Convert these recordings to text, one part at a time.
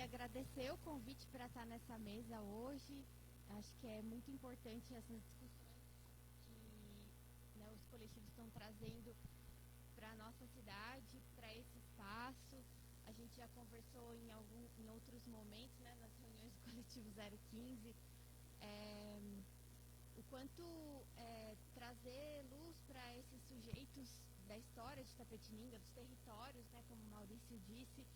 queria agradecer o convite para estar nessa mesa hoje. Acho que é muito importante essas discussões que, né, os coletivos estão trazendo para a nossa cidade, para esse espaço. A gente já conversou em outros momentos, né, nas reuniões do Coletivo 015, o quanto trazer luz para esses sujeitos da história de Itapetininga, dos territórios, né, como o Maurício disse,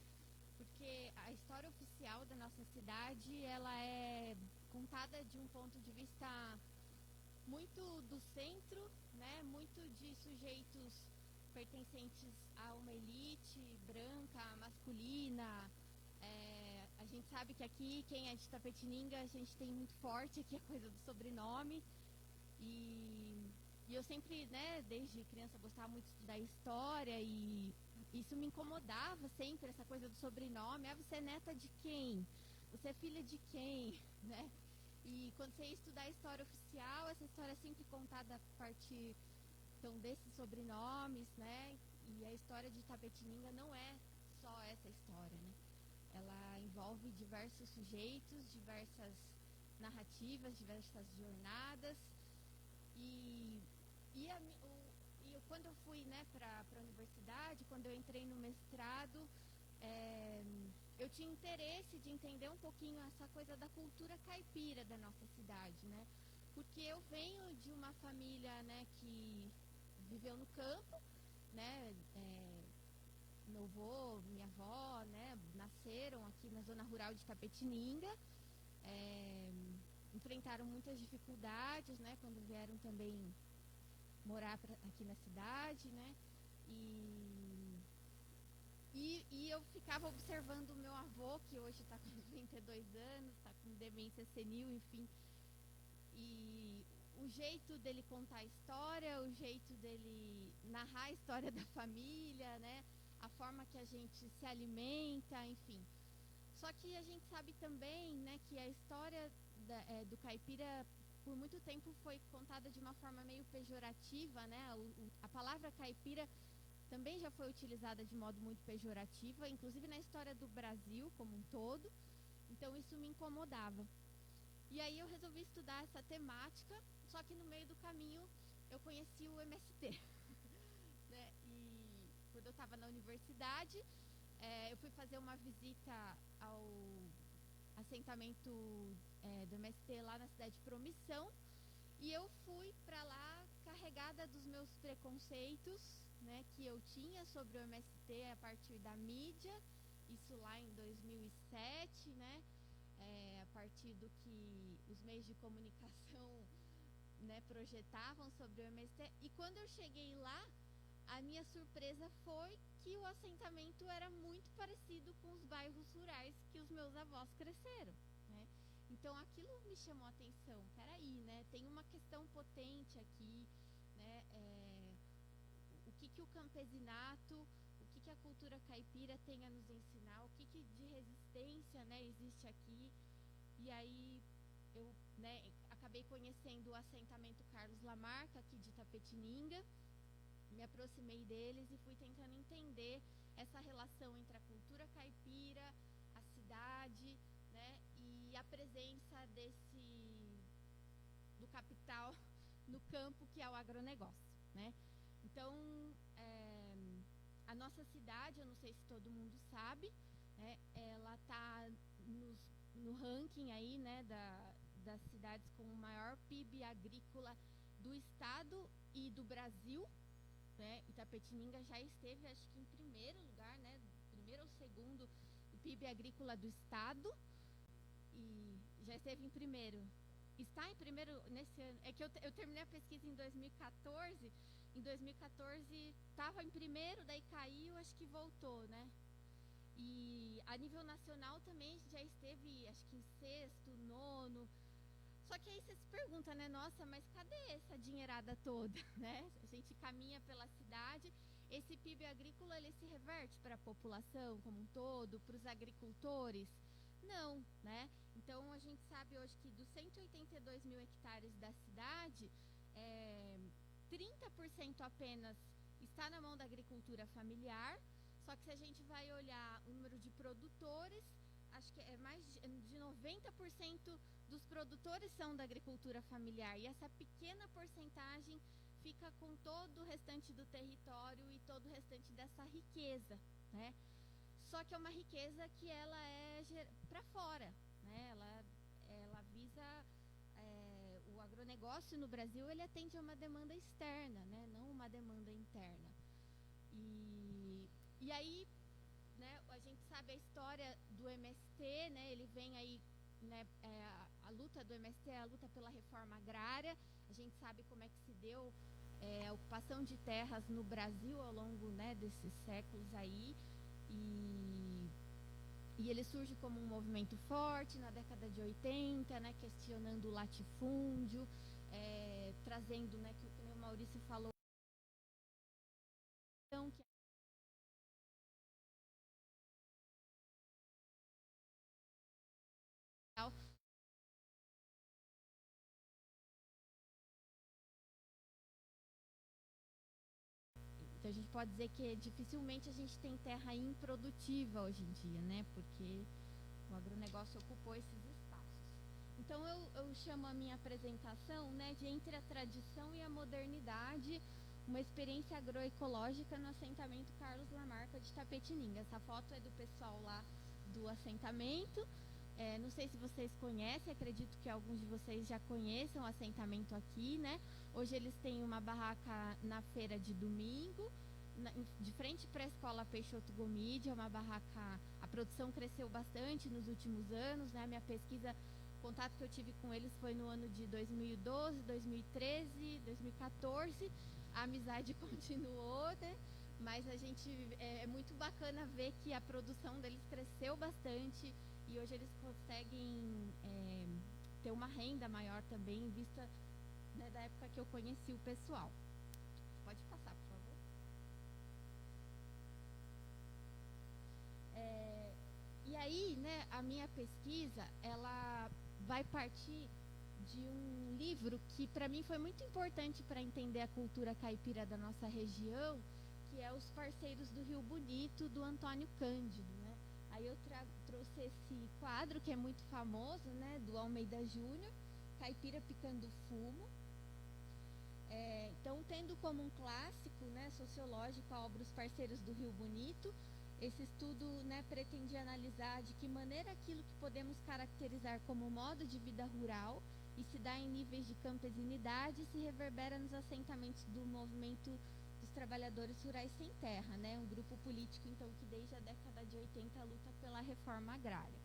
porque a história oficial da nossa cidade, ela é contada de um ponto de vista muito do centro, né, muito de sujeitos pertencentes a uma elite branca, masculina. A gente sabe que aqui, quem é de Itapetininga, a gente tem muito forte aqui a coisa do sobrenome. E eu sempre, né, desde criança, gostava muito de estudar história e isso me incomodava sempre, essa coisa do sobrenome. Ah, você é neta de quem? Você é filha de quem? Né? E quando você ia estudar a história oficial, essa história é sempre contada a partir então, desses sobrenomes, né? E a história de Itapetininga não é só essa história, né? Ela envolve diversos sujeitos, diversas narrativas, diversas jornadas. Quando eu fui, né, para a universidade, quando eu entrei no mestrado, eu tinha interesse de entender um pouquinho essa coisa da cultura caipira da nossa cidade, né? Porque eu venho de uma família, né, que viveu no campo, né? Meu avô, minha avó, né, nasceram aqui na zona rural de Itapetininga. Enfrentaram muitas dificuldades, né, quando vieram também morar aqui na cidade, né, e eu ficava observando o meu avô, que hoje está com 92 anos, está com demência senil, enfim, e o jeito dele contar a história, o jeito dele narrar a história da família, né, a forma que a gente se alimenta, enfim. Só que a gente sabe também, né, que a história do caipira, por muito tempo, foi contada de uma forma meio pejorativa, né? A palavra caipira também já foi utilizada de modo muito pejorativo, inclusive na história do Brasil como um todo. Então isso me incomodava. E aí eu resolvi estudar essa temática, só que no meio do caminho eu conheci o MST. Né? E quando eu estava na universidade, eu fui fazer uma visita ao assentamento do MST lá na cidade de Promissão, e eu fui para lá carregada dos meus preconceitos, né, que eu tinha sobre o MST a partir da mídia, isso lá em 2007, né, a partir do que os meios de comunicação, né, projetavam sobre o MST. E quando eu cheguei lá, a minha surpresa foi que o assentamento era muito parecido com os bairros rurais que os meus avós cresceram, né? Então aquilo me chamou a atenção. Peraí, né? Tem uma questão potente aqui, né? O que o campesinato, o que a cultura caipira tem a nos ensinar, o que de resistência, né, existe aqui. E aí eu, né, acabei conhecendo o assentamento Carlos Lamarca aqui de Itapetininga. Me aproximei deles e fui tentando entender essa relação entre a cultura caipira, a cidade, né, e a presença do capital no campo, que é o agronegócio, né? Então, a nossa cidade, eu não sei se todo mundo sabe, né, ela está no ranking aí, né, das cidades com o maior PIB agrícola do estado e do Brasil. Né? Itapetininga já esteve, acho que em primeiro lugar, né? Primeiro ou segundo do PIB agrícola do estado, e já esteve em primeiro. Está em primeiro nesse ano. É que eu terminei a pesquisa em 2014. Em 2014 estava em primeiro, daí caiu, acho que voltou, né? E a nível nacional também já esteve, acho que em sexto, nono. Só que aí você se pergunta, né? Nossa, mas cadê essa dinheirada toda, né? A gente caminha pela cidade, esse PIB agrícola, ele se reverte para a população como um todo, para os agricultores? Não, né? Então, a gente sabe hoje que dos 182 mil hectares da cidade, 30% apenas está na mão da agricultura familiar. Só que se a gente vai olhar o número de produtores, acho que é mais de 90% dos produtores são da agricultura familiar, e essa pequena porcentagem fica com todo o restante do território e todo o restante dessa riqueza, né? Só que é uma riqueza que ela é para fora, né? Ela visa o agronegócio no Brasil, ele atende a uma demanda externa, né? Não uma demanda interna. E aí, né, a gente sabe a história do MST, né? Ele vem aí, né, a luta do MST é a luta pela reforma agrária. A gente sabe como é que se deu a ocupação de terras no Brasil ao longo, né, desses séculos aí. E ele surge como um movimento forte na década de 80, né, questionando o latifúndio, trazendo, né, que o Maurício falou, que então a gente pode dizer que dificilmente a gente tem terra improdutiva hoje em dia, né? Porque o agronegócio ocupou esses espaços. Então eu chamo a minha apresentação, né, de Entre a Tradição e a Modernidade, uma experiência agroecológica no assentamento Carlos Lamarca de Tapetininga. Essa foto é do pessoal lá do assentamento. Não sei se vocês conhecem, acredito que alguns de vocês já conheçam o assentamento aqui, né? Hoje eles têm uma barraca na feira de domingo, de frente para a escola Peixoto Gomide. É uma barraca, a produção cresceu bastante nos últimos anos, né? Minha pesquisa, o contato que eu tive com eles foi no ano de 2012, 2013, 2014. A amizade continuou, né? Mas a gente, é muito bacana ver que a produção deles cresceu bastante e hoje eles conseguem ter uma renda maior também, em vista, né, da época que eu conheci o pessoal. Pode passar, por favor. E aí, né, a minha pesquisa, ela vai partir de um livro que para mim foi muito importante para entender a cultura caipira da nossa região, que é Os Parceiros do Rio Bonito, do Antônio Cândido, né? Aí eu trouxe esse quadro que é muito famoso, né, do Almeida Júnior, Caipira Picando Fumo. Então, tendo como um clássico, né, sociológico a obra Os Parceiros do Rio Bonito, esse estudo, né, pretende analisar de que maneira aquilo que podemos caracterizar como modo de vida rural e se dá em níveis de campesinidade se reverbera nos assentamentos do movimento dos trabalhadores rurais sem terra, né, um grupo político então que desde a década de 80 luta pela reforma agrária.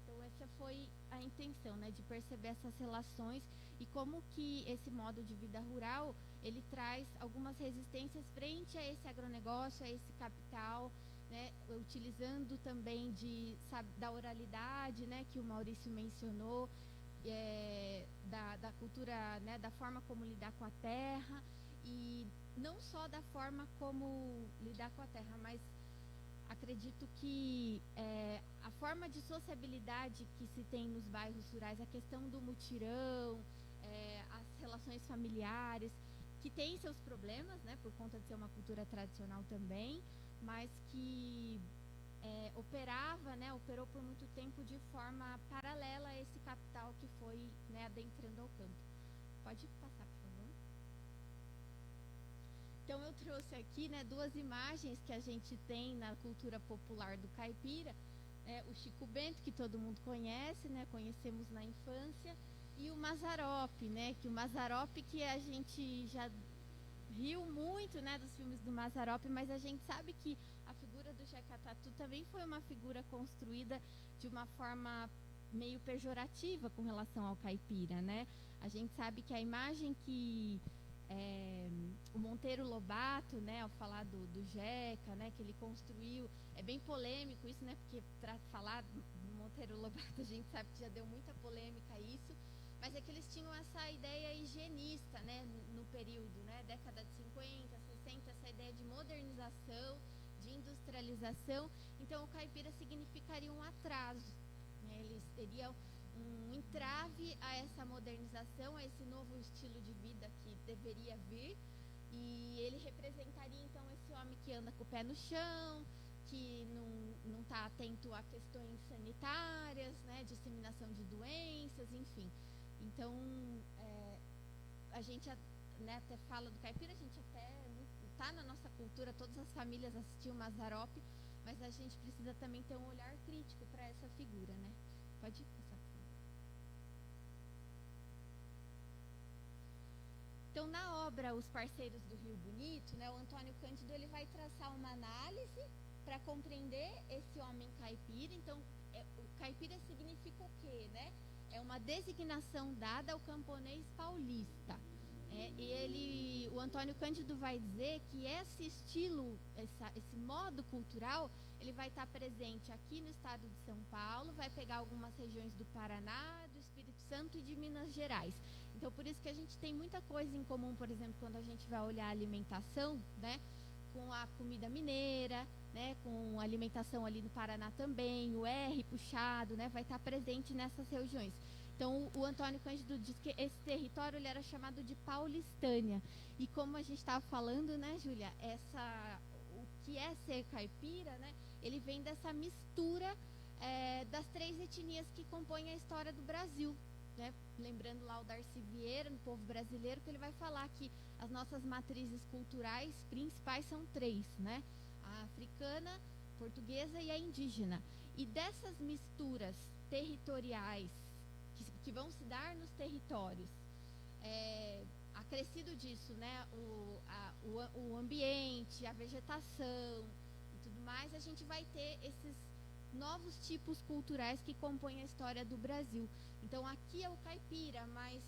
Então essa foi a intenção, né, de perceber essas relações e como que esse modo de vida rural ele traz algumas resistências frente a esse agronegócio, a esse capital, né, utilizando também da oralidade, né, que o Maurício mencionou, da cultura, né, da forma como lidar com a terra, e não só da forma como lidar com a terra, mas acredito que a forma de sociabilidade que se tem nos bairros rurais, a questão do mutirão, as relações familiares, que tem seus problemas, né, por conta de ser uma cultura tradicional também, mas que operou por muito tempo de forma paralela a esse capital que foi, né, adentrando ao campo. Pode passar, por favor. Então eu trouxe aqui, né, duas imagens que a gente tem na cultura popular do caipira, o Chico Bento, que todo mundo conhece, né, conhecemos na infância, e o Mazzaropi, né, que o Mazzaropi que a gente já riu muito, né, dos filmes do Mazzaropi, mas a gente sabe que a figura do Jeca Tatu também foi uma figura construída de uma forma meio pejorativa com relação ao caipira, né? A gente sabe que a imagem que o Monteiro Lobato, né, ao falar do Jeca, né, que ele construiu, é bem polêmico isso, né, porque para falar do Monteiro Lobato a gente sabe que já deu muita polêmica isso, mas é que eles tinham essa ideia higienista, né, no período, né, década de 50, 60, essa ideia de modernização, de industrialização. Então o caipira significaria um atraso, né, eles teriam um entrave a essa modernização, a esse novo estilo de vida que deveria vir, e ele representaria então esse homem que anda com o pé no chão, que não está estar atento a questões sanitárias, né, disseminação de doenças, enfim. Então, a gente, né, até fala do caipira, a gente até está na nossa cultura, todas as famílias assistiam Mazzaropi, mas a gente precisa também ter um olhar crítico para essa figura, né? Pode passar, por favor. Então, na obra Os Parceiros do Rio Bonito, né, o Antônio Cândido ele vai traçar uma análise para compreender esse homem caipira. Então, o caipira significa o quê, né? É uma designação dada ao camponês paulista. E o Antônio Cândido vai dizer que esse estilo, esse modo cultural, ele vai estar presente aqui no estado de São Paulo, vai pegar algumas regiões do Paraná, do Espírito Santo e de Minas Gerais. Então, por isso que a gente tem muita coisa em comum, por exemplo, quando a gente vai olhar a alimentação, né, com a comida mineira, né, com a alimentação ali no Paraná também, o R puxado, né, vai estar presente nessas regiões. Então, o Antônio Cândido diz que esse território ele era chamado de Paulistânia. E como a gente estava falando, né, Júlia, o que é ser caipira, né, ele vem dessa mistura das 3 etnias que compõem a história do Brasil. Né? Lembrando lá o Darcy Vieira, no Povo Brasileiro, que ele vai falar que as nossas matrizes culturais principais são 3, né? A africana, portuguesa e a indígena. E dessas misturas territoriais que vão se dar nos territórios, acrescido disso, né, o ambiente, a vegetação e tudo mais, a gente vai ter esses novos tipos culturais que compõem a história do Brasil. Então, aqui é o caipira, mas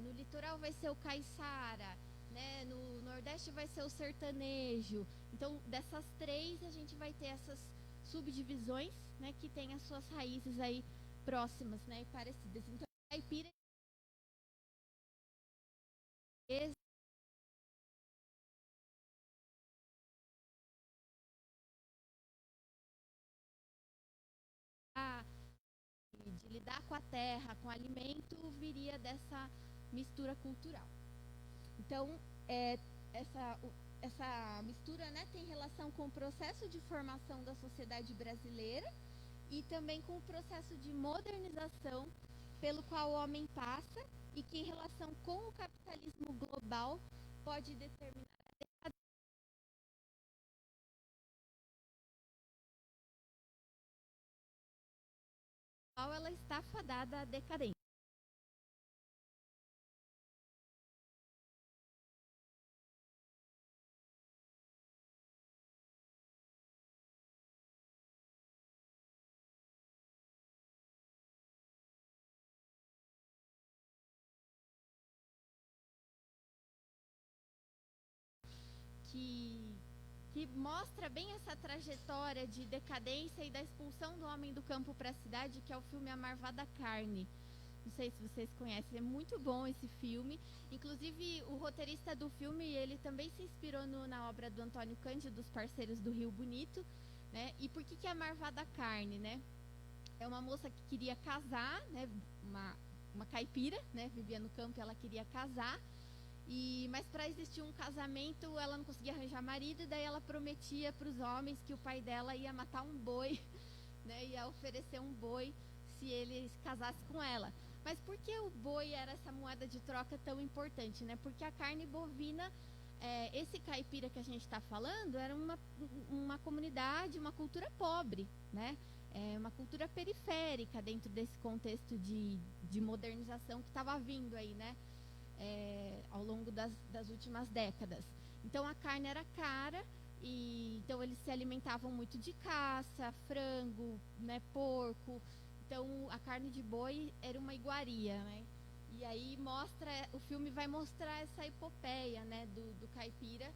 no litoral vai ser o caiçara, né, no Nordeste vai ser o sertanejo. Então, dessas 3, a gente vai ter essas subdivisões, né, que têm as suas raízes aí próximas, né, e parecidas. Então, a caipira de lidar com a terra, com o alimento, viria dessa mistura cultural. Então, essa mistura, né, tem relação com o processo de formação da sociedade brasileira e também com o processo de modernização pelo qual o homem passa e que, em relação com o capitalismo global, pode determinar a decadência. Ela está fadada à decadência. Que mostra bem essa trajetória de decadência e da expulsão do homem do campo para a cidade, que é o filme A Marvada Carne. Não sei se vocês conhecem, é muito bom esse filme. Inclusive, o roteirista do filme, ele também se inspirou na obra do Antônio Cândido, Dos Parceiros do Rio Bonito. Né? E por que é a Marvada Carne, né? É uma moça que queria casar, né? Uma caipira, né? Vivia no campo e ela queria casar. Mas para existir um casamento, ela não conseguia arranjar marido, e daí ela prometia para os homens que o pai dela ia matar um boi, né, ia oferecer um boi se ele se casasse com ela. Mas por que o boi era essa moeda de troca tão importante? Né? Porque a carne bovina, esse caipira que a gente está falando, era uma comunidade, uma cultura pobre, né? Uma cultura periférica dentro desse contexto de modernização que estava vindo aí, né? Ao longo das últimas décadas. Então a carne era cara e então eles se alimentavam muito de caça, frango, né, porco. Então a carne de boi era uma iguaria, né? E aí o filme vai mostrar essa epopeia, né, do caipira,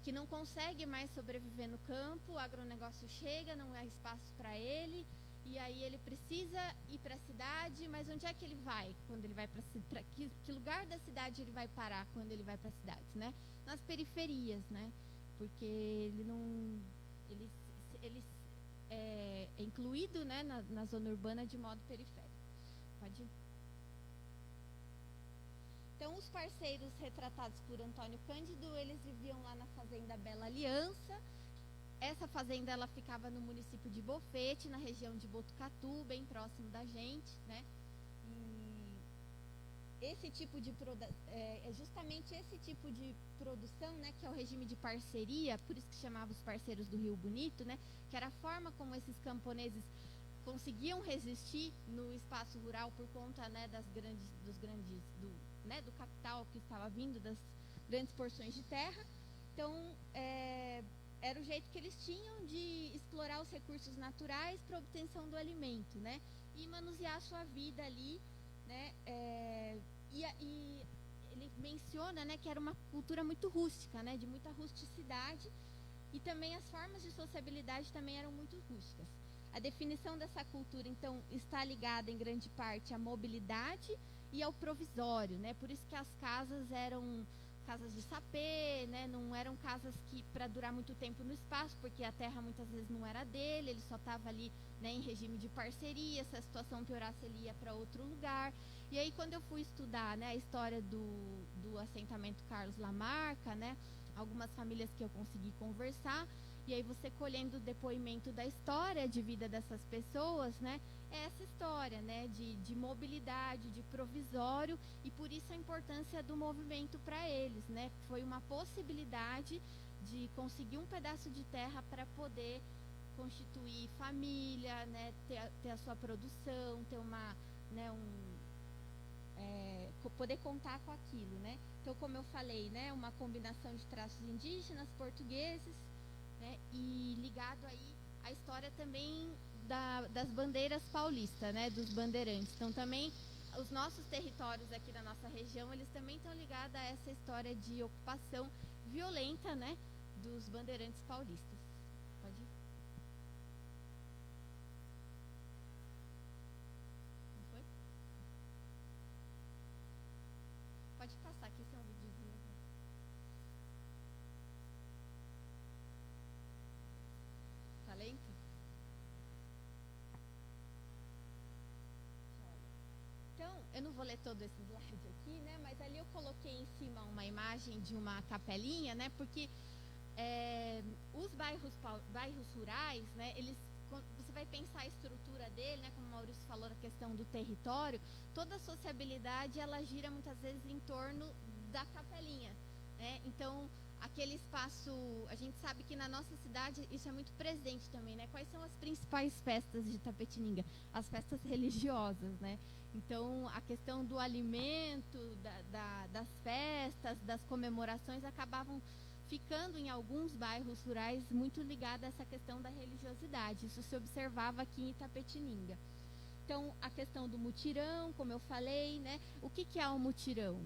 que não consegue mais sobreviver no campo, o agronegócio chega, não há espaço para ele. E aí ele precisa ir para a cidade, mas onde é que ele vai quando ele vai para que lugar da cidade ele vai parar quando ele vai para a cidade, né? Nas periferias, né? Porque ele é incluído, né, na zona urbana de modo periférico. Pode ir. Então, os parceiros retratados por Antônio Cândido, eles viviam lá na fazenda Bela Aliança, essa fazenda ela ficava no município de Bofete, na região de Botucatu, bem próximo da gente, né? E esse tipo de é justamente esse tipo de produção, né, que é o regime de parceria, por isso que chamava os parceiros do Rio Bonito, né, que era a forma como esses camponeses conseguiam resistir no espaço rural por conta, né, do capital que estava vindo, das grandes porções de terra. Então, era o jeito que eles tinham de explorar os recursos naturais para a obtenção do alimento, né, e manusear a sua vida ali, né, e ele menciona, né, que era uma cultura muito rústica, né, de muita rusticidade, e também as formas de sociabilidade também eram muito rústicas. A definição dessa cultura, então, está ligada em grande parte à mobilidade e ao provisório, né? Por isso que as casas eram casas de sapê, né? Não eram casas que para durar muito tempo no espaço, porque a terra muitas vezes não era dele, ele só estava ali, né, em regime de parceria. Se a situação piorasse, ele ia para outro lugar. E aí, quando eu fui estudar, né, a história do assentamento Carlos Lamarca, né, algumas famílias que eu consegui conversar, e aí você colhendo o depoimento da história de vida dessas pessoas, né, é essa história, né, de mobilidade, de provisório, e por isso a importância do movimento para eles, né, foi uma possibilidade de conseguir um pedaço de terra para poder constituir família, né, ter a sua produção, ter uma, né, poder contar com aquilo, né. Então, como eu falei, né, uma combinação de traços indígenas, portugueses, né, e ligado aí à história também das bandeiras paulistas, né, dos bandeirantes. Então, também os nossos territórios aqui da nossa região, eles também estão ligados a essa história de ocupação violenta, né, dos bandeirantes paulistas. Pode ir? Não foi? Pode passar, aqui esse é um videozinho. Tá lento? Então, eu não vou ler todo esse slide aqui, né? Mas ali eu coloquei em cima uma imagem de uma capelinha, né? Porque os bairros rurais, né? Você vai pensar a estrutura dele, né? Como o Maurício falou da questão do território, toda a sociabilidade ela gira muitas vezes em torno da capelinha, né? Então, aquele espaço, a gente sabe que na nossa cidade isso é muito presente também, né? Quais são as principais festas de Itapetininga? As festas religiosas, né? Então, a questão do alimento, das festas, das comemorações acabavam ficando em alguns bairros rurais muito ligada a essa questão da religiosidade. Isso se observava aqui em Itapetininga. Então, a questão do mutirão, como eu falei, né? O que é um mutirão?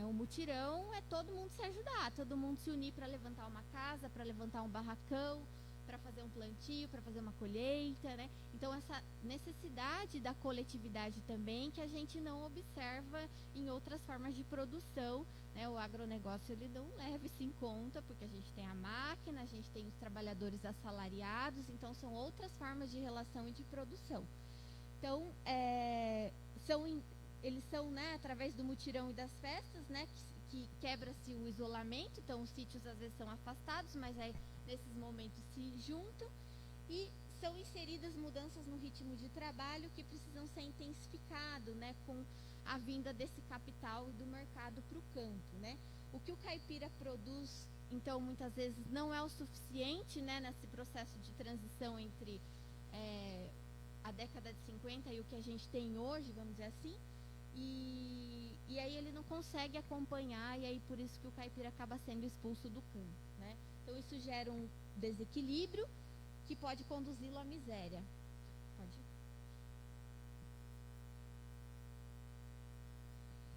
O mutirão é todo mundo se ajudar, todo mundo se unir para levantar uma casa, para levantar um barracão, para fazer um plantio, para fazer uma colheita, né? Então, essa necessidade da coletividade também que a gente não observa em outras formas de produção, né? O agronegócio ele não leva isso em conta, porque a gente tem a máquina, a gente tem os trabalhadores assalariados, então são outras formas de relação e de produção. Então, eles são, né, através do mutirão e das festas, né, que quebra-se o isolamento. Então, os sítios às vezes são afastados, mas aí nesses momentos se juntam e são inseridas mudanças no ritmo de trabalho que precisam ser intensificados, né, com a vinda desse capital e do mercado para o campo, né. O que o caipira produz, então, muitas vezes não é o suficiente, né, nesse processo de transição entre a década de 50 e o que a gente tem hoje, vamos dizer assim, e aí ele não consegue acompanhar, e aí por isso que o caipira acaba sendo expulso do campo, né? Então isso gera um desequilíbrio que pode conduzi-lo à miséria. Pode ir.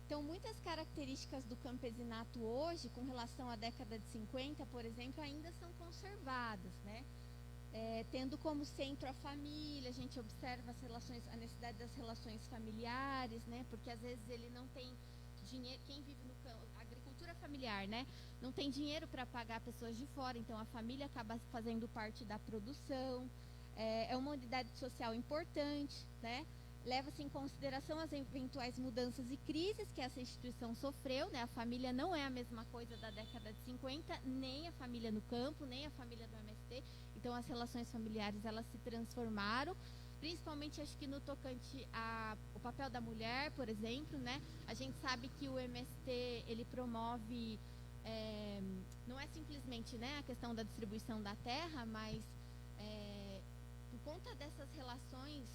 Então, muitas características do campesinato hoje, com relação à década de 50, por exemplo, ainda são conservadas, né? Tendo como centro a família, a gente observa a necessidade das relações familiares, né? Porque às vezes ele não tem dinheiro, quem vive no campo, agricultura familiar, né? Não tem dinheiro para pagar pessoas de fora, então a família acaba fazendo parte da produção. É uma unidade social importante, né? Leva-se em consideração as eventuais mudanças e crises que essa instituição sofreu, né? A família não é a mesma coisa da década de 50, nem a família no campo, nem a família do MST. Então as relações familiares elas se transformaram, principalmente acho que no tocante ao papel da mulher, por exemplo, né? A gente sabe que o MST ele promove não é simplesmente, né, a questão da distribuição da terra, mas por conta dessas relações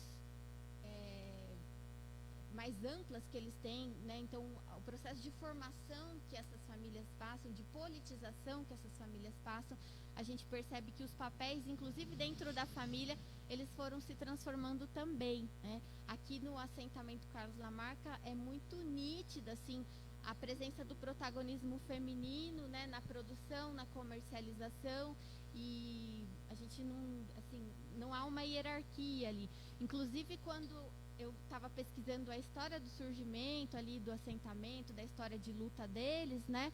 mais amplas que eles têm, né? Então o processo de formação que essas famílias passam, de politização que essas famílias passam, a gente percebe que os papéis, inclusive dentro da família, eles foram se transformando também, né? Aqui no assentamento Carlos Lamarca é muito nítida, assim, a presença do protagonismo feminino, né, na produção, na comercialização, e a gente não há uma hierarquia ali. Inclusive quando eu estava pesquisando a história do surgimento ali do assentamento, da história de luta deles, né?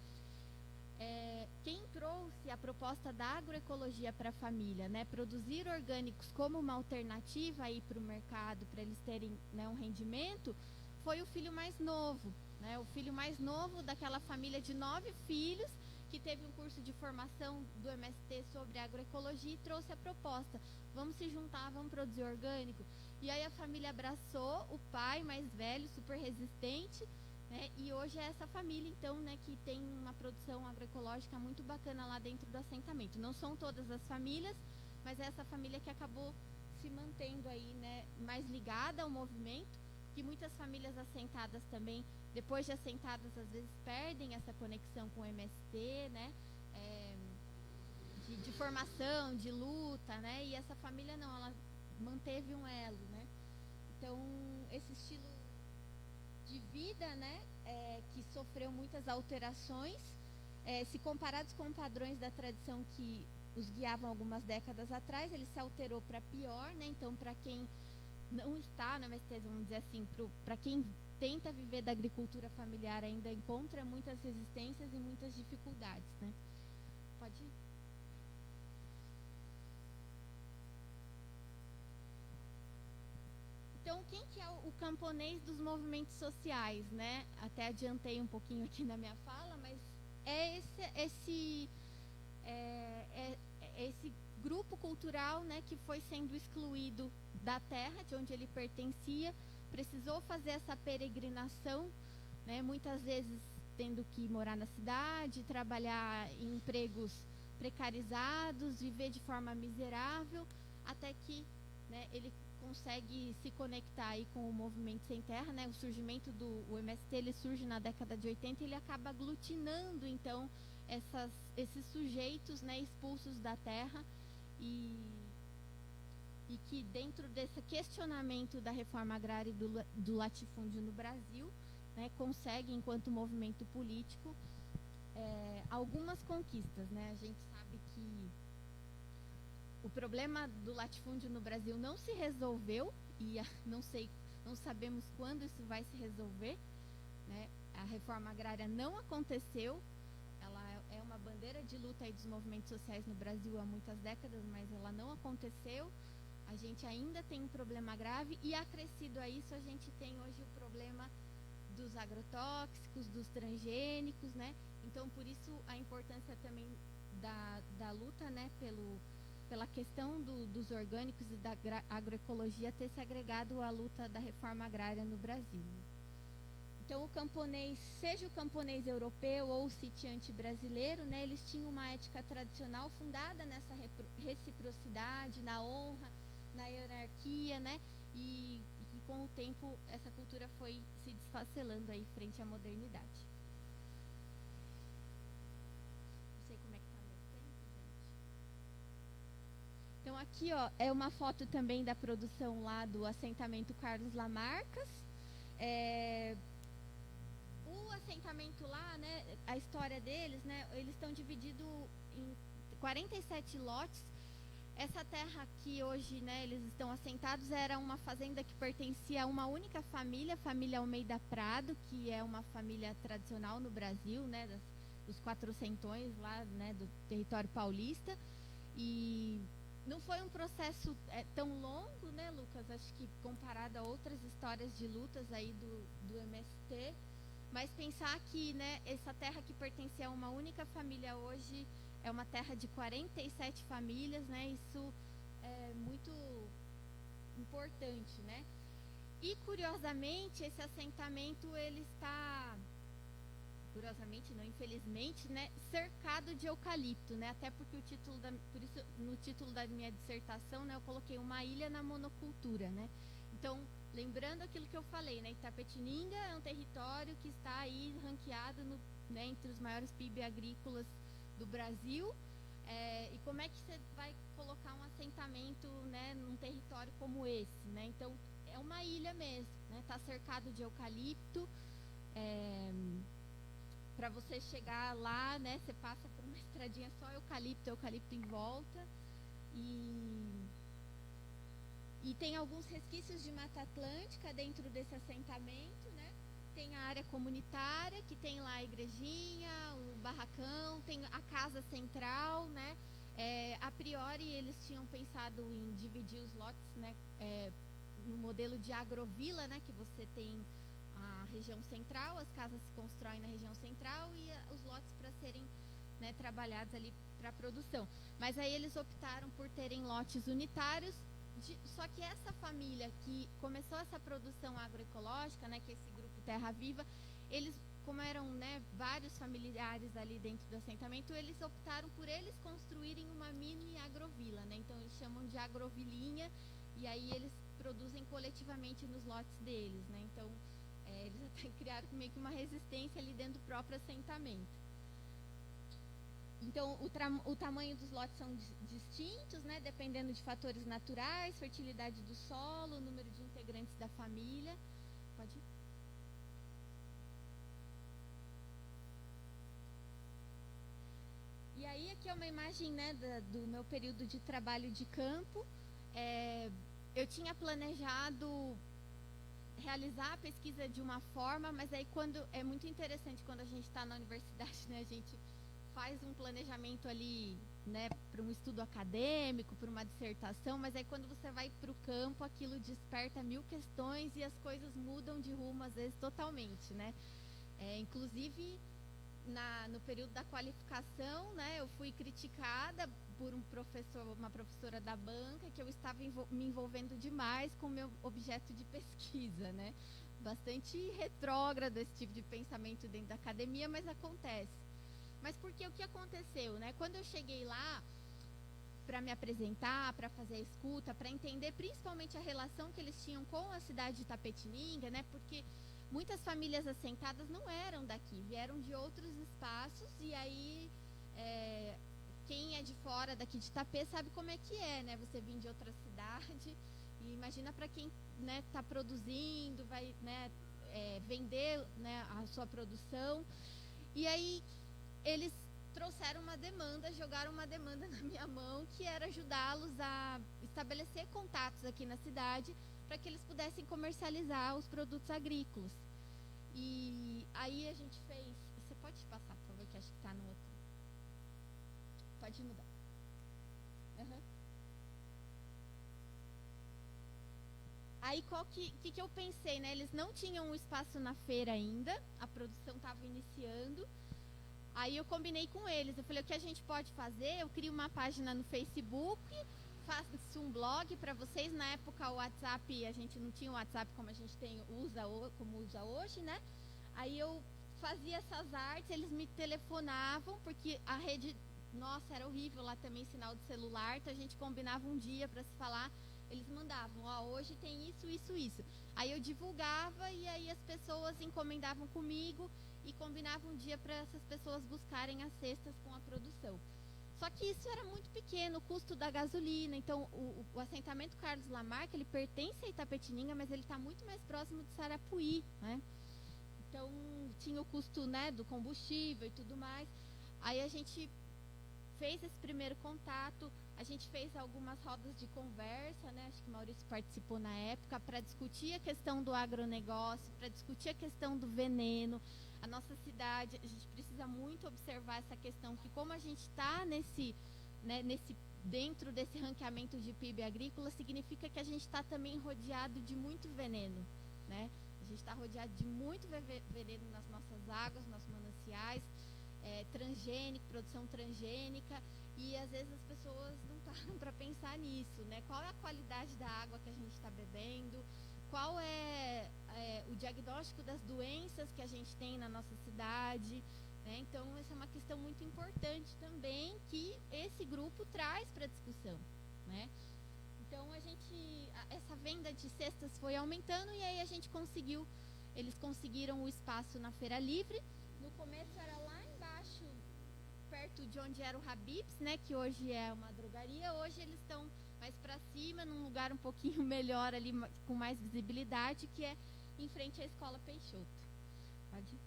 Quem trouxe a proposta da agroecologia para a família, né? Produzir orgânicos como uma alternativa aí para o mercado, para eles terem, né, um rendimento, foi o filho mais novo, né? O filho mais novo daquela família de 9 filhos que teve um curso de formação do MST sobre agroecologia e trouxe a proposta: vamos se juntar, vamos produzir orgânico. E aí a família abraçou o pai mais velho, super resistente, né? E hoje é essa família, então, né, que tem uma produção agroecológica muito bacana lá dentro do assentamento. Não são todas as famílias, mas é essa família que acabou se mantendo aí, né, mais ligada ao movimento, que muitas famílias assentadas também, depois de assentadas, às vezes perdem essa conexão com o MST, né? De formação, de luta, né? E essa família não, ela manteve um elo, né? Então, esse estilo de vida, né, que sofreu muitas alterações, se comparados com padrões da tradição que os guiavam algumas décadas atrás, ele se alterou para pior, né? Então, para quem não está na MST, vamos dizer assim, para quem tenta viver da agricultura familiar, ainda encontra muitas resistências e muitas dificuldades, né? Pode ir. Então, quem que é o camponês dos movimentos sociais, né? Até adiantei um pouquinho aqui na minha fala, mas é esse grupo cultural, né, que foi sendo excluído da terra de onde ele pertencia, precisou fazer essa peregrinação, né, muitas vezes tendo que morar na cidade, trabalhar em empregos precarizados, viver de forma miserável, até que, né, ele consegue se conectar aí com o movimento sem terra, né? O surgimento do MST, ele surge na década de 80 e ele acaba aglutinando, então, esses sujeitos, né, expulsos da terra e que dentro desse questionamento da reforma agrária e do latifúndio no Brasil, né, consegue, enquanto movimento político, algumas conquistas, né? A gente sabe que o problema do latifúndio no Brasil não se resolveu e não sabemos quando isso vai se resolver, né? A reforma agrária não aconteceu, ela é uma bandeira de luta aí dos movimentos sociais no Brasil há muitas décadas, mas ela não aconteceu. A gente ainda tem um problema grave e acrescido a isso a gente tem hoje o problema dos agrotóxicos, dos transgênicos, né? Então, por isso a importância também da luta, né, pela questão dos orgânicos e da agroecologia ter se agregado à luta da reforma agrária no Brasil. Então, o camponês, seja o camponês europeu ou o sitiante brasileiro, né, eles tinham uma ética tradicional fundada nessa reciprocidade, na honra, na hierarquia, né, e com o tempo essa cultura foi se desfacelando aí frente à modernidade. Não sei como é que está meu tempo, gente. Então aqui, ó, é uma foto também da produção lá do assentamento Carlos Lamarcas. O assentamento lá, né, a história deles, né, eles estão divididos em 47 lotes. Essa terra que hoje, né, eles estão assentados era uma fazenda que pertencia a uma única família, a família Almeida Prado, que é uma família tradicional no Brasil, né, dos quatrocentões lá, né, do território paulista. E não foi um processo tão longo, né, Lucas? Acho que comparado a outras histórias de lutas aí do MST. Mas pensar que, né, essa terra que pertencia a uma única família hoje, é uma terra de 47 famílias, né? Isso é muito importante, né? E curiosamente esse assentamento ele está, curiosamente não, infelizmente, né, cercado de eucalipto, né? Até porque por isso no título da minha dissertação, né, eu coloquei uma ilha na monocultura, né? Então, lembrando aquilo que eu falei, né, Itapetininga é um território que está aí ranqueado né, entre os maiores PIB agrícolas do Brasil. E como é que você vai colocar um assentamento, né, num território como esse, né? Então, é uma ilha mesmo, né? Está cercado de eucalipto. Para você chegar lá, né, você passa por uma estradinha só eucalipto em volta. E tem alguns resquícios de Mata Atlântica dentro desse assentamento, né? Tem a área comunitária, que tem lá a igrejinha, o barracão, tem a casa central, né? A priori, eles tinham pensado em dividir os lotes, né? No modelo de agrovila, né? Que você tem a região central, as casas se constroem na região central e os lotes para serem, né, trabalhados ali para a produção. Mas aí eles optaram por terem lotes unitários. Só que essa família que começou essa produção agroecológica, né, que é esse grupo Terra Viva, eles, como eram, né, vários familiares ali dentro do assentamento, eles optaram por eles construírem uma mini agrovila, né? Então eles chamam de agrovilinha e aí eles produzem coletivamente nos lotes deles, né? Então eles até criaram meio que uma resistência ali dentro do próprio assentamento. Então, o tamanho dos lotes são distintos, né, dependendo de fatores naturais, fertilidade do solo, número de integrantes da família. Pode ir. E aí, aqui é uma imagem, né, do meu período de trabalho de campo. Eu tinha planejado realizar a pesquisa de uma forma, mas aí é muito interessante quando a gente está na universidade, né, a gente faz um planejamento ali, né, para um estudo acadêmico, para uma dissertação, mas aí quando você vai para o campo, aquilo desperta mil questões e as coisas mudam de rumo, às vezes, totalmente, né? Inclusive, no período da qualificação, né, eu fui criticada por uma professora da banca, que eu estava me envolvendo demais com o meu objeto de pesquisa, né? Bastante retrógrado esse tipo de pensamento dentro da academia, mas acontece. Mas porque o que aconteceu, né? Quando eu cheguei lá para me apresentar, para fazer a escuta, para entender principalmente a relação que eles tinham com a cidade de Itapetininga, né? Porque muitas famílias assentadas não eram daqui, vieram de outros espaços e aí quem é de fora daqui de Itapê sabe como é que é, né? Você vir de outra cidade e imagina para quem, né, está produzindo, vai, né, vender, né, a sua produção. E aí eles trouxeram jogaram uma demanda na minha mão, que era ajudá-los a estabelecer contatos aqui na cidade para que eles pudessem comercializar os produtos agrícolas. E aí a gente fez... Você pode passar, por favor, que acho que está no outro. Pode mudar. Uhum. Aí que eu pensei, né? Eles não tinham um espaço na feira ainda, a produção estava iniciando. Aí eu combinei com eles, eu falei, o que a gente pode fazer? Eu crio uma página no Facebook, faço um blog para vocês. Na época o WhatsApp, a gente não tinha o WhatsApp como a gente como usa hoje, né? Aí eu fazia essas artes, eles me telefonavam, porque a rede, nossa, era horrível lá também, sinal de celular, então a gente combinava um dia para se falar, eles mandavam, hoje tem isso, isso, isso. Aí eu divulgava e aí as pessoas encomendavam comigo e combinava um dia para essas pessoas buscarem as cestas com a produção. Só que isso era muito pequeno, o custo da gasolina. Então, o assentamento Carlos Lamarck, ele pertence a Itapetininga, mas ele está muito mais próximo de Sarapuí, né? Então, tinha o custo, né, do combustível e tudo mais. Aí a gente fez esse primeiro contato, a gente fez algumas rodas de conversa, né? Acho que o Maurício participou na época, para discutir a questão do agronegócio, para discutir a questão do veneno. A nossa cidade, a gente precisa muito observar essa questão, que como a gente está dentro desse ranqueamento de PIB agrícola, significa que a gente está também rodeado de muito veneno, né? A gente está rodeado de muito veneno nas nossas águas, nos mananciais. transgênico, produção transgênica, e às vezes as pessoas não param para pensar nisso, né? Qual é a qualidade da água que a gente está bebendo, qual é o diagnóstico das doenças que a gente tem na nossa cidade, né? Então, essa é uma questão muito importante também que esse grupo traz para a discussão, né? Então, essa venda de cestas foi aumentando e aí eles conseguiram o espaço na Feira Livre. No começo era lá embaixo, perto de onde era o Habib's, né, que hoje é uma drogaria. Hoje eles estão mais para cima, num lugar um pouquinho melhor ali, com mais visibilidade, que é em frente à Escola Peixoto. Pode ir.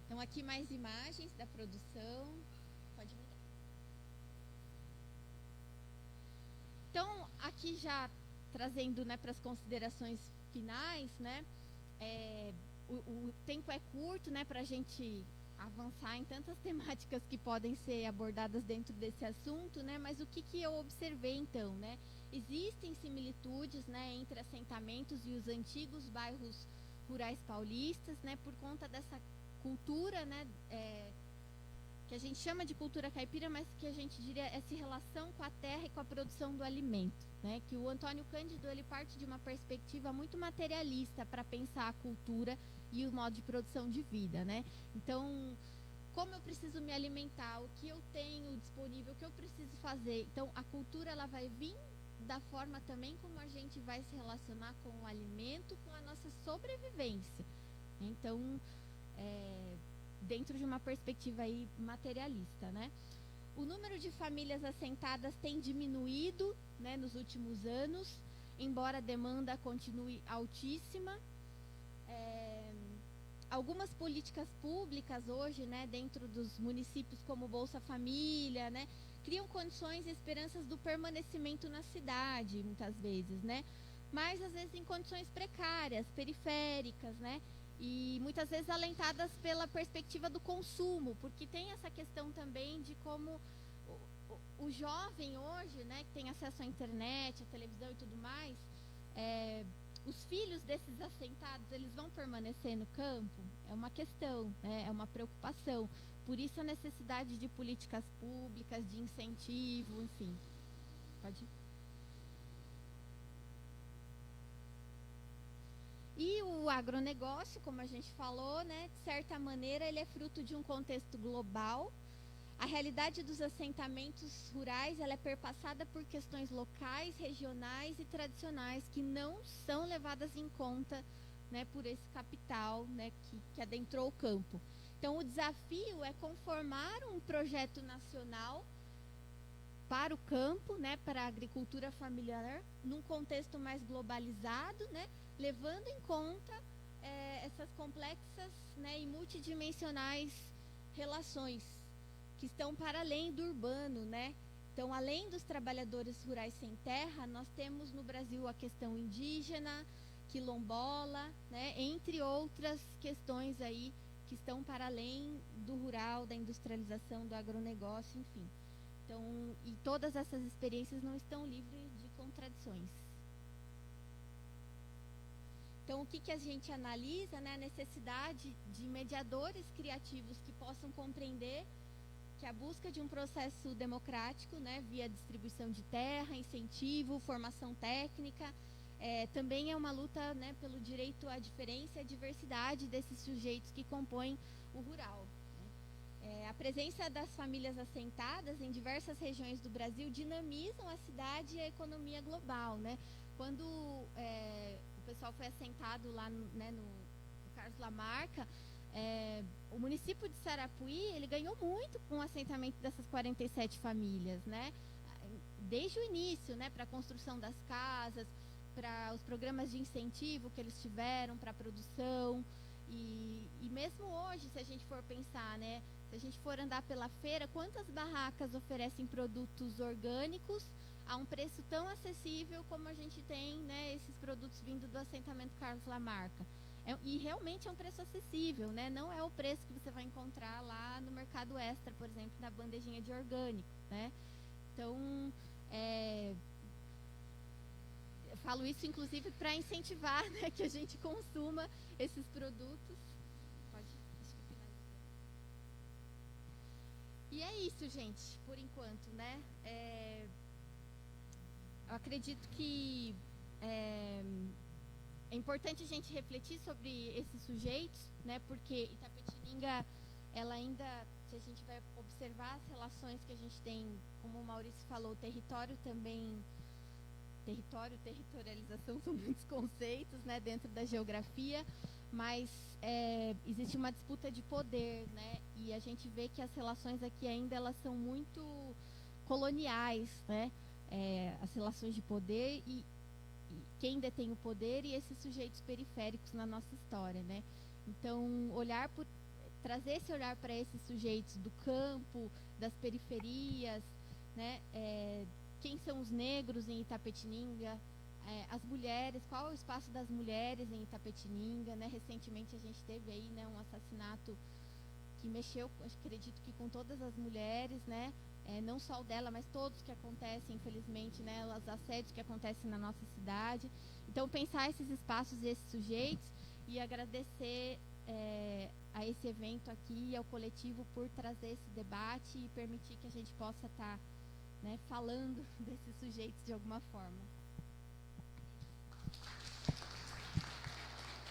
Então, aqui mais imagens da produção. Pode mudar. Então, aqui já trazendo, né, para as considerações finais, né, o tempo é curto, né, para a gente avançar em tantas temáticas que podem ser abordadas dentro desse assunto, né, mas o que eu observei então, né, existem similitudes, né, entre assentamentos e os antigos bairros rurais paulistas, né, por conta dessa cultura, né, que a gente chama de cultura caipira, mas que a gente diria essa relação com a terra e com a produção do alimento, né? Que o Antônio Cândido ele parte de uma perspectiva muito materialista para pensar a cultura e o modo de produção de vida, né? Então, como eu preciso me alimentar, o que eu tenho disponível, o que eu preciso fazer. Então, a cultura ela vai vir da forma também como a gente vai se relacionar com o alimento, com a nossa sobrevivência. Então, dentro de uma perspectiva aí materialista, né? O número de famílias assentadas tem diminuído, né, nos últimos anos, embora a demanda continue altíssima. Algumas políticas públicas hoje, né, dentro dos municípios como Bolsa Família, né, criam condições e esperanças do permanecimento na cidade, muitas vezes, né? Mas às vezes em condições precárias, periféricas, né? E muitas vezes alentadas pela perspectiva do consumo, porque tem essa questão também de como o jovem hoje, né, que tem acesso à internet, à televisão e tudo mais, os filhos desses assentados, eles vão permanecer no campo? É uma questão, né, é uma preocupação. Por isso a necessidade de políticas públicas, de incentivo, enfim. Pode ir. E o agronegócio, como a gente falou, né, de certa maneira, ele é fruto de um contexto global. A realidade dos assentamentos rurais ela é perpassada por questões locais, regionais e tradicionais que não são levadas em conta, né, por esse capital, né, que adentrou o campo. Então, o desafio é conformar um projeto nacional para o campo, né, para a agricultura familiar, num contexto mais globalizado, né, levando em conta essas complexas, né, e multidimensionais relações que estão para além do urbano, né? Então, além dos trabalhadores rurais sem terra, nós temos no Brasil a questão indígena, quilombola, né, entre outras questões aí que estão para além do rural, da industrialização, do agronegócio, enfim. Então, e todas essas experiências não estão livres de contradições. Então, o que a gente analisa, né, a necessidade de mediadores criativos que possam compreender que a busca de um processo democrático, né, via distribuição de terra, incentivo, formação técnica, também é uma luta, né, pelo direito à diferença e à diversidade desses sujeitos que compõem o rural. A presença das famílias assentadas em diversas regiões do Brasil dinamizam a cidade e a economia global, né? Quando o pessoal foi assentado lá no Carlos Lamarca, o município de Sarapuí, ele ganhou muito com o assentamento dessas 47 famílias, né? Desde o início, né, para a construção das casas, para os programas de incentivo que eles tiveram para a produção. E mesmo hoje, se a gente for pensar, né, se a gente for andar pela feira, quantas barracas oferecem produtos orgânicos a um preço tão acessível como a gente tem, né, esses produtos vindo do assentamento Carlos Lamarca? E realmente é um preço acessível, né? Não é o preço que você vai encontrar lá no Mercado Extra, por exemplo, na bandejinha de orgânico, né? Então, eu falo isso inclusive para incentivar, né, que a gente consuma esses produtos, E é isso, gente, por enquanto, né? Eu acredito que é importante a gente refletir sobre esses sujeitos, né? Porque Itapetininga, ela ainda, se a gente vai observar as relações que a gente tem, como o Maurício falou, território também, territorialização são muitos conceitos, né? Dentro da geografia, mas existe uma disputa de poder, né? E a gente vê que as relações aqui ainda elas são muito coloniais, né? As relações de poder e quem detém o poder e esses sujeitos periféricos na nossa história, né? Então, trazer esse olhar para esses sujeitos do campo, das periferias, né? Quem são os negros em Itapetininga, as mulheres, qual é o espaço das mulheres em Itapetininga, né? Recentemente a gente teve aí, né, um assassinato que mexeu, acredito que com todas as mulheres, né? Não só o dela, mas todos que acontecem, infelizmente, né? Os assédios que acontecem na nossa cidade. Então, pensar esses espaços e esses sujeitos e agradecer a esse evento aqui e ao coletivo por trazer esse debate e permitir que a gente possa estar, né, falando desses sujeitos de alguma forma.